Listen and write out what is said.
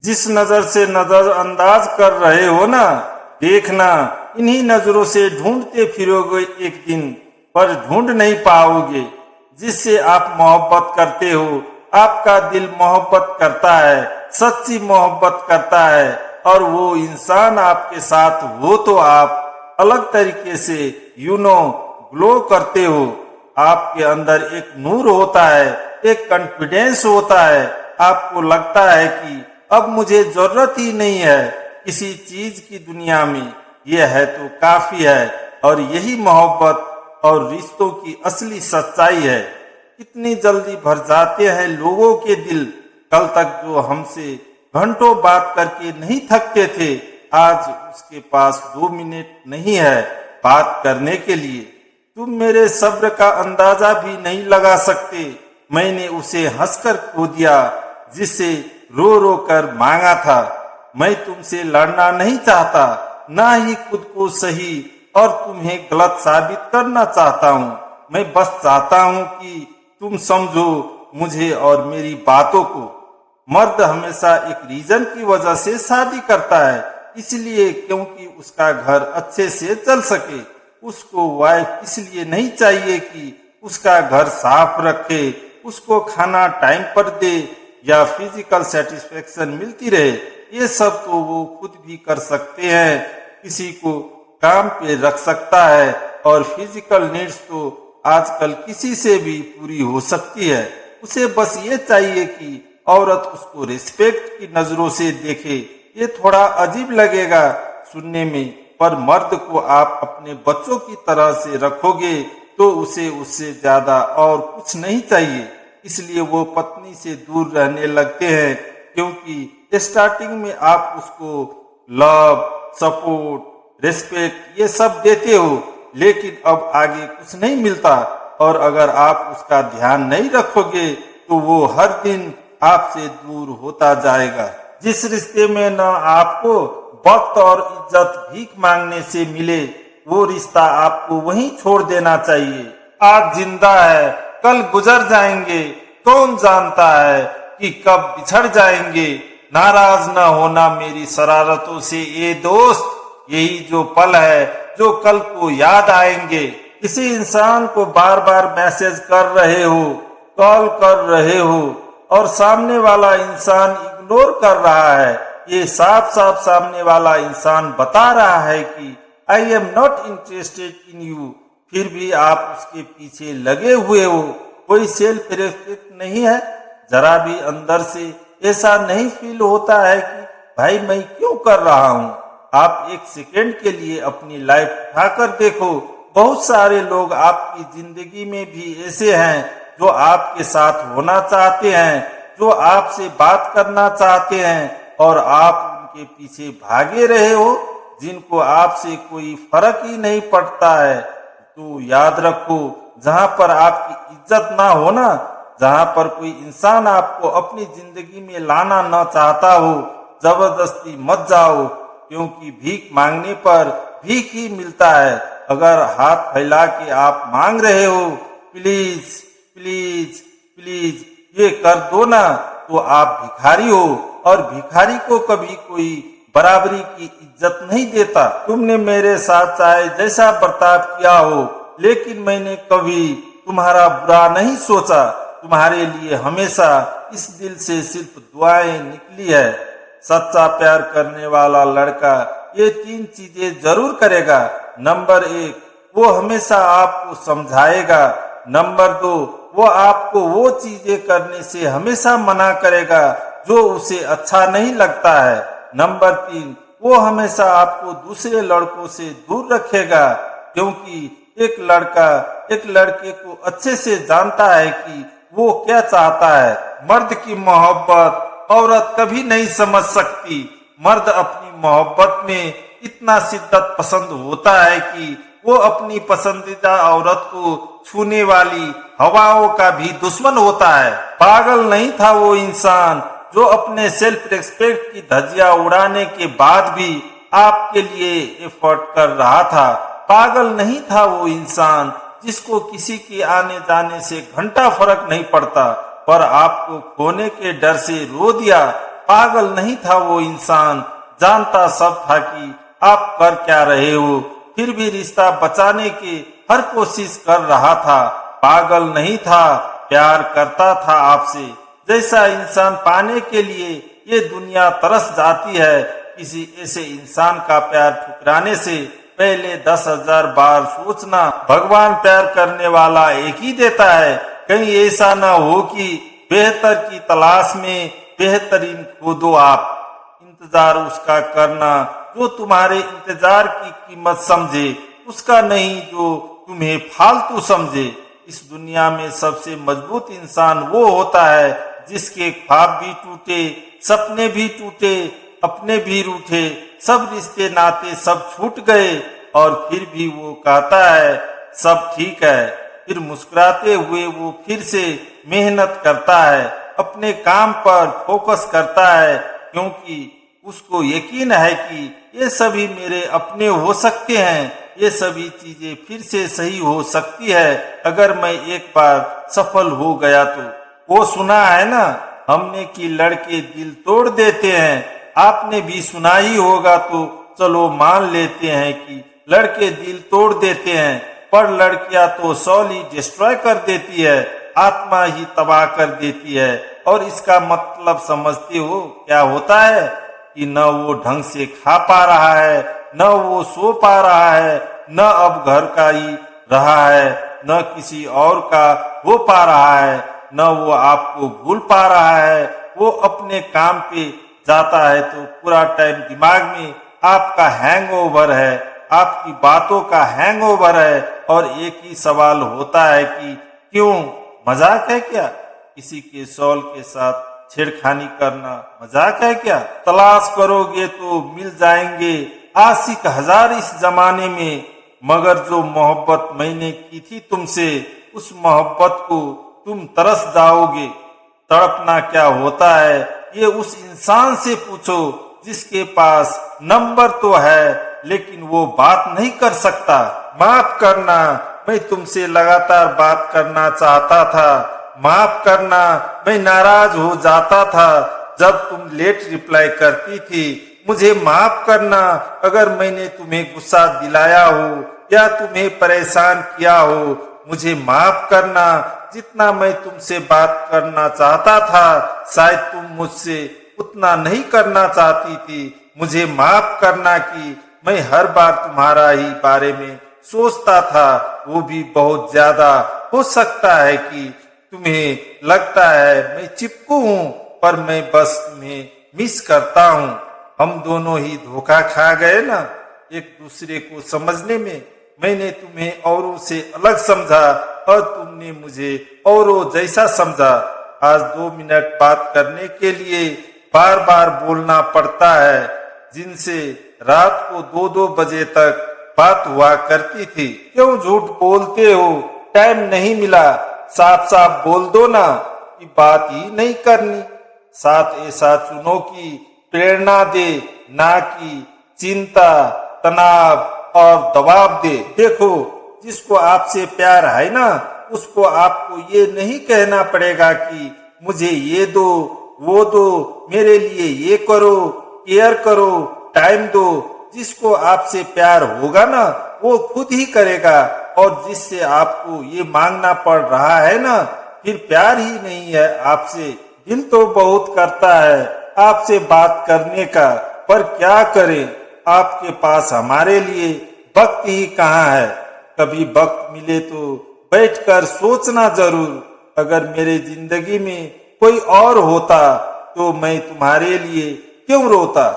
जिस नजर से नजरअंदाज कर रहे हो ना, देखना इन्हीं नजरों से ढूंढते फिरोगे एक दिन, पर ढूंढ नहीं पाओगे। जिससे आप मोहब्बत करते हो, आपका दिल मोहब्बत करता है, सच्ची मोहब्बत करता है, और वो इंसान आपके साथ हो तो आप अलग तरीके से ग्लो करते हो। आपके अंदर एक नूर होता है, एक कॉन्फिडेंस होता है। आपको लगता है कि अब मुझे जरूरत ही नहीं है किसी चीज की दुनिया में, यह है तो काफी है। और यही मोहब्बत और रिश्तों की असली सच्चाई है। कितनी जल्दी भर जाते हैं लोगों के दिल। कल तक जो हमसे घंटों बात करके नहीं थकते थे, आज उसके पास 2 मिनट नहीं है बात करने के लिए। तुम मेरे सब्र का अंदाजा भी नहीं लगा सकते। मैंने उसे हंसकर खो दिया जिसे रो रो कर मांगा था। मैं तुमसे लड़ना नहीं चाहता, ना ही खुद को सही और तुम्हें गलत साबित करना चाहता हूँ। मैं बस चाहता हूँ कि तुम समझो मुझे और मेरी बातों को। मर्द हमेशा एक रीजन की वजह से शादी करता है, इसलिए क्योंकि उसका घर अच्छे से चल सके। उसको वाइफ इसलिए नहीं चाहिए कि उसका घर साफ रखे, उसको खाना टाइम पर दे या फिजिकल सेटिस्फेक्शन मिलती रहे। ये सब तो वो खुद भी कर सकते हैं। किसी को काम पे रख सकता है, और फिजिकल नीड्स तो आजकल किसी से भी पूरी हो सकती है। उसे बस ये चाहिए कि औरत उसको रिस्पेक्ट की नजरों से देखे। ये थोड़ा अजीब लगेगा सुनने में, पर मर्द को आप अपने बच्चों की तरह से रखोगे तो उसे उससे ज्यादा और कुछ नहीं चाहिए। इसलिए वो पत्नी से दूर रहने लगते हैं, क्योंकि स्टार्टिंग में आप उसको लव, सपोर्ट, रिस्पेक्ट ये सब देते हो, लेकिन अब आगे कुछ नहीं मिलता। और अगर आप उसका ध्यान नहीं रखोगे तो वो हर दिन आपसे दूर होता जाएगा। जिस रिश्ते में न आपको वक्त और इज्जत भीख मांगने से मिले, वो रिश्ता आपको वहीं छोड़ देना चाहिए। आज जिंदा है, कल गुजर जाएंगे, कौन जानता है कि कब बिछड़ जाएंगे। नाराज न होना मेरी शरारतों से ये दोस्त, यही जो पल है जो कल को याद आएंगे। किसी इंसान को बार बार मैसेज कर रहे हो, कॉल कर रहे हो, और सामने वाला इंसान इग्नोर कर रहा है। ये साफ साफ सामने वाला इंसान बता रहा है कि I am not interested in you, फिर भी आप उसके पीछे लगे हुए हो। कोई सेल्फ रिस्पेक्ट नहीं है। जरा भी अंदर से ऐसा नहीं फील होता है कि भाई मैं क्यों कर रहा हूँ। आप एक सेकेंड के लिए अपनी लाइफ उठाकर देखो। बहुत सारे लोग आपकी जिंदगी में भी ऐसे हैं जो आपके साथ होना चाहते हैं, जो आपसे बात करना चाहते हैं, और आप उनके पीछे भागे रहे हो, जिनको आपसे कोई फर्क ही नहीं पड़ता है। तो याद रखो, जहाँ पर आपकी इज्जत ना हो ना, जहाँ पर कोई इंसान आपको अपनी जिंदगी में लाना न चाहता हो, जबरदस्ती मत जाओ, क्योंकि भीख मांगने पर भीख ही मिलता है। अगर हाथ फैला के आप मांग रहे हो प्लीज प्लीज प्लीज ये कर दो ना, तो आप भिखारी हो, और भिखारी को कभी कोई बराबरी की इज्जत नहीं देता। तुमने मेरे साथ चाहे जैसा बर्ताव किया हो, लेकिन मैंने कभी तुम्हारा बुरा नहीं सोचा। तुम्हारे लिए हमेशा इस दिल से सिर्फ दुआएं निकली है। सच्चा प्यार करने वाला लड़का ये 3 चीजें जरूर करेगा। नंबर 1, वो हमेशा आपको समझाएगा। नंबर 2, वो आपको वो चीजें करने से हमेशा मना करेगा जो उसे अच्छा नहीं लगता है। नंबर 3, वो हमेशा आपको दूसरे लड़कों से दूर रखेगा, क्योंकि एक लड़का एक लड़के को अच्छे से जानता है कि वो क्या चाहता है। मर्द की मोहब्बत औरत कभी नहीं समझ सकती। मर्द अपनी मोहब्बत में इतना शिद्दत पसंद होता है कि वो अपनी पसंदीदा औरत को छूने वाली हवाओं का भी दुश्मन होता है। पागल नहीं था वो इंसान जो अपने सेल्फ रिस्पेक्ट की धज्जियां उड़ाने के बाद भी आपके लिए एफर्ट कर रहा था। पागल नहीं था वो इंसान जिसको किसी के आने जाने से घंटा फर्क नहीं पड़ता, पर आपको खोने के डर से रो दिया। पागल नहीं था वो इंसान, जानता सब था कि आप कर क्या रहे हो, फिर भी रिश्ता बचाने की हर कोशिश कर रहा था। पागल नहीं था, प्यार करता था आपसे। जैसा इंसान पाने के लिए ये दुनिया तरस जाती है, किसी ऐसे इंसान का प्यार ठुकराने से पहले 10,000 बार सोचना। भगवान प्यार करने वाला एक ही देता है, कहीं ऐसा न हो कि बेहतर की तलाश में बेहतरीन खो दो आप। इंतजार उसका करना जो तुम्हारे इंतजार की कीमत समझे, उसका नहीं जो तुम्हें फालतू समझे। इस दुनिया में सबसे मजबूत इंसान वो होता है जिसके ख्वाब भी टूटे, सपने भी टूटे, अपने भी रूठे, सब रिश्ते नाते सब छूट गए, और फिर भी वो कहता है सब ठीक है। फिर मुस्कुराते हुए वो फिर से मेहनत करता है, अपने काम पर फोकस करता है, क्योंकि उसको यकीन है कि ये सभी मेरे अपने हो सकते हैं, ये सभी चीजें फिर से सही हो सकती है अगर मैं एक बार सफल हो गया तो। वो सुना है ना हमने कि लड़के दिल तोड़ देते हैं, आपने भी सुना ही होगा, तो चलो मान लेते हैं कि लड़के दिल तोड़ देते हैं, पर लड़कियां तो सॉल ही डिस्ट्रॉय कर देती है, आत्मा ही तबाह कर देती है। और इसका मतलब समझते हो क्या होता है कि न वो ढंग से खा पा रहा है, न वो सो पा रहा है, न अब घर का ही रहा है, न किसी और का हो पा रहा है, न वो आपको भूल पा रहा है। वो अपने काम पे जाता है तो पूरा टाइम दिमाग में आपका हैंगओवर है, आपकी बातों का हैंगओवर है, और एक ही सवाल होता है कि क्यों, मजाक है क्या? किसी के सॉल के साथ छेड़खानी करना मजाक है क्या? तलाश करोगे तो मिल जाएंगे आशिक हजार इस जमाने में, मगर जो मोहब्बत मैंने की थी तुमसे, उस मोहब्बत को तुम तरस जाओगे। तड़पना क्या होता है ये उस इंसान से पूछो जिसके पास नंबर तो है लेकिन वो बात नहीं कर सकता। माफ करना, मैं तुमसे लगातार बात करना चाहता था। माफ करना, मैं नाराज हो जाता था जब तुम लेट रिप्लाई करती थी। मुझे माफ करना अगर मैंने तुम्हें गुस्सा दिलाया हो या तुम्हें परेशान किया हो। मुझे माफ करना, जितना मैं तुमसे बात करना चाहता था शायद तुम मुझसे उतना नहीं करना चाहती थी। मुझे माफ करना कि मैं हर बार तुम्हारा ही बारे में सोचता था, वो भी बहुत ज्यादा। हो सकता है कि तुम्हें लगता है मैं चिपकू हूँ, पर मैं बस तुम्हें मिस करता हूँ। हम दोनों ही धोखा खा गए ना एक दूसरे को समझने में। मैंने तुम्हें औरों से अलग समझा और तुमने मुझे औरों जैसा समझा। आज 2 मिनट बात करने के लिए बार बार बोलना पड़ता है, जिनसे रात को 2-2 बजे तक बात हुआ करती थी। क्यों झूठ बोलते हो? टाइम नहीं मिला, साफ साफ बोल दो ना कि बात ही नहीं करनी। साथ ऐसा चुनो कि प्रेरणा दे, ना कि चिंता, तनाव और दबाव दे। देखो, जिसको आपसे प्यार है ना, उसको आपको ये नहीं कहना पड़ेगा कि मुझे ये दो, वो दो, मेरे लिए ये करो, केयर करो, टाइम दो। जिसको आपसे प्यार होगा ना, वो खुद ही करेगा। और जिससे आपको ये मांगना पड़ रहा है ना, फिर प्यार ही नहीं है आपसे। दिल तो बहुत करता है आपसे बात करने का, पर क्या करें, आपके पास हमारे लिए वक्त ही कहाँ है। कभी वक्त मिले तो बैठकर सोचना जरूर, अगर मेरे जिंदगी में कोई और होता तो मैं तुम्हारे लिए क्यों रोता।